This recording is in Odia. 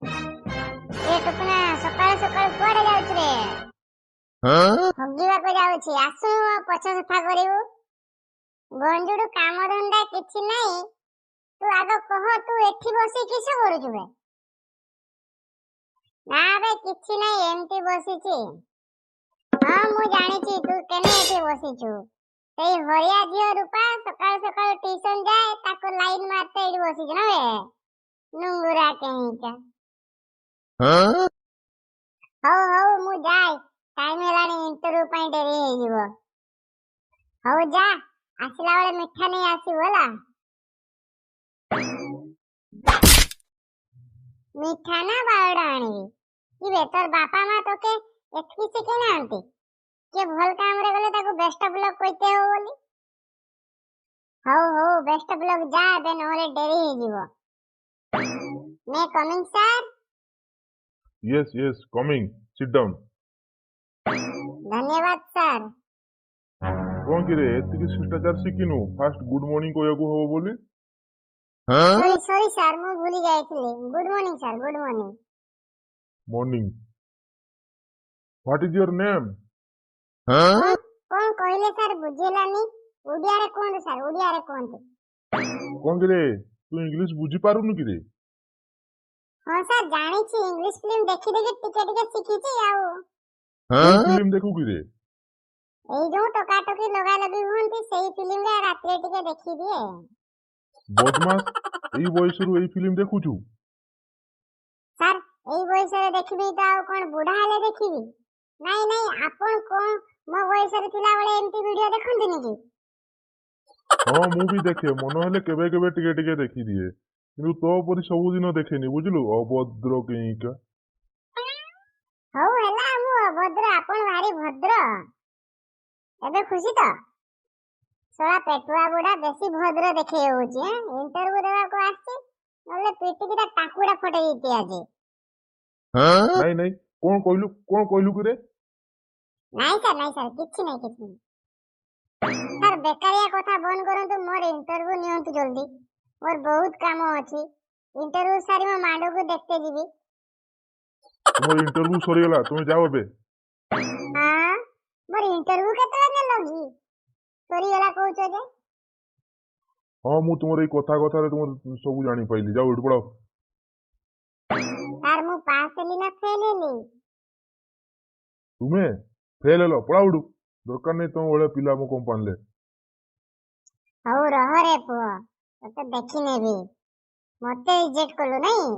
ଏ ଟୁକୁନା ସକାଳୁ ସକାଳୁ କୁଆଡେ ଯାଉଛୁ ରେ? ହଗିବାକୁ ଯାଉଛି। ଆସୁନୁ ପଛ ସଫା କରିବୁ। ଗଞ୍ଜୁଡୁ କାମ ଧନ୍ଦା କିଛି ନାହିଁ। ତୁ ଆଗ କହ, ତୁ ଏଠି ବସି କିସ କରୁଛୁ ବେ? ନା ବେ କିଛି ନାହିଁ, ଏମିତି ବସିଛି। ହଁ ମୁଁ ଜାଣିଛି ତୁ କେନେ ଏଠି ବସିଛୁ। ସେଇ ହରିଆ ଝିଅ ରୂପା ସକାଳୁ ସକାଳୁ ଟ୍ୟୁସନ ଯାଏ, ତାକୁ ଲାଇନ ମାରତେ ଏଠି ବସିଛୁ ନା ବେ? ନୁଙ୍ଗୁରା କେହିକା। ହଉ ହଉ ମୁଁ ଯାଏ, ଟାଇମ ହେଲାଣି, ଇଣ୍ଟରଭ୍ୟୁ ପାଇଁ ଡେରି ହେଇଯିବ। ହଉ ଯା, ଆସିଲା ବେଳେ ମିଠା ନେଇ ଆସିବୁ ହେଲା। ମିଠା ନା ବାରଟା ଆଣିବି? କି ବେ ତୋର ବାପା ମା ତୋକେ ଏତିକି ଶିଖେଇ ନାହାନ୍ତି କିଏ ଭଲ କାମରେ ଗଲେ ତାକୁ ବେଷ୍ଟ ଅଫ ଲକ୍ କହିତେ ହବ ବୋଲି? ହଉ ହଉ ବେଷ୍ଟ ଅଫ ଲକ୍, ଯା ଏବେ ନହେଲେ ଡେରି ହେଇଯିବ। May coming sir? Yes, yes, coming. Sit down. ଧନ୍ୟବାଦ ସାର୍। କଣ କିରେ ଏତିକି ଶିଷ୍ଟାଚାର ଶିଖିନୁ? ଫାଷ୍ଟ ଗୁଡ ମର୍ଣ୍ଣିଂ କହିବାକୁ ହବ ବୋଲି। ସରି ସରି ସାର୍, ମୁଁ ଭୁଲି ଯାଇଥିଲି। Good morning sir, good morning. Morning. What is your name? କଣ କହିଲେ ସାର୍ ବୁଝିଲାନି? ଓଡ଼ିଆରେ କୁହନ୍ତୁ ସାର୍, ଓଡ଼ିଆରେ କୁହନ୍ତୁ। କଣ କିରେ ତୁ ଇଂଲିଶ ବୁଝି ପାରୁନୁ କିରେ? ହଁ ସାର୍ ଜାଣିଛି, ଇଂଲିଶ ଫିଲ୍ମ ଦେଖି ଦେଖି ଟିକେ ଟିକେ ଶିଖିଛି ଆଉ। କୋଉ ଫିଲ୍ମ ଦେଖୁ କିରେ? ଏଇ ଯୋଉ ଟକାଟକି ଲଗା ଲଗି ହୁଅନ୍ତି ସେଇ ଫିଲ୍ମରେ ରାତିରେ ଟିକେ ଦେଖିଦିଏ। ବଦମାସ, ଏଇ ବୟସରୁ ଏଇ ଫିଲ୍ମ ଦେଖୁଛୁ? ସାର୍ ଏଇ ବୟସରେ ଦେଖିବି ତ ଆଉ କଣ ବୁଢା ହେଲେ ଦେଖିବି? ନାଇଁ ନାଇଁ, ଆପଣ କଣ ମୋ ବୟସରେ ଥିଲାବେଳେ ଏମିତି ଭିଡିଓ ଦେଖନ୍ତିନି କି? ହଁ ମୁଁ ବି ଦେଖେ, ମନ ହେଲେ କେବେ କେବେ ଟିକେ ଟିକେ ଦେଖିଦିଏ, କିନ୍ତୁ ତୋ ପରି ସବୁଦିନ ଦେଖେନି, ବୁଝିଲୁ? ଅଭଦ୍ର କେହିକା। ହଉ ହେଲା, ମୁଁ ଅଭଦ୍ର, ଆପଣ ଭାରି ଭଦ୍ର। ଏବେ ଖୁସି ତ? ଶଳା ପେଟୁଆ ବୁଢା ବେଶୀ ଭଦ୍ର ଦେଖେଇ ହଉଛି। ଇଣ୍ଟରଭ୍ୟୁ ଦେବାକୁ ଆସିଛି, ନହେଲେ ପିଟିକି ତା ଟାକୁଟା ଫଟେଇ ଦେଇଛି ଆଜି। ନାଇଁ ନାଇଁ, କଣ କହିଲୁ କିରେ? ନାଇଁ ସାର୍ କିଛି ନାହିଁ କିଛି ନାହିଁ। ସାର୍ ବେକାରିଆ କଥା ବନ୍ଦ କରନ୍ତୁ, ମୋର ଇଣ୍ଟରଭ୍ୟୁ ନିଅନ୍ତୁ ଜଲ୍ଦି। ମୋର ବହୁତ କାମ ଅଛି। ଇଣ୍ଟରଭ୍ୟୁ ସାରି ମୋ ମାଣ୍ଡକୁ ଦେଖତେ ଯିବି। ତୁମର ଇଣ୍ଟରଭ୍ୟୁ ସରିଗଲା, ତୁମେ ଯାଅ ଏବେ। ହଁ ମୋର ଇଣ୍ଟରଭ୍ୟୁ କେତେବେଳେ ନେଲ କି? ସରିଗଲା କହୁଛ ଯେ? ହଁ ମୁଁ ତୁମର ଏଇ କଥାରେ ତୁମର ସବୁ ଜାଣିପାଇଲି, ଯାଅ ଏଠୁ ପଳାଅ। ସାର୍ ମୁଁ ପାସ୍ ହେଲି ନା ଫେଲ୍ ହେଲି? ତୁମେ ଫେଲ ହେଲ, ପଳାଅ ଏଠୁ। ଦରକାର ନାହିଁ ତମ ଭଳିଆ ପିଲା ମୋ କମ୍ପାନୀରେ। ହଉ ରହ ରେ ପୁଅ, ତତେ ଦେଖି ନେବି। ମତେ ରିଜେକ୍ଟ କଲୁ ନାଇଁ?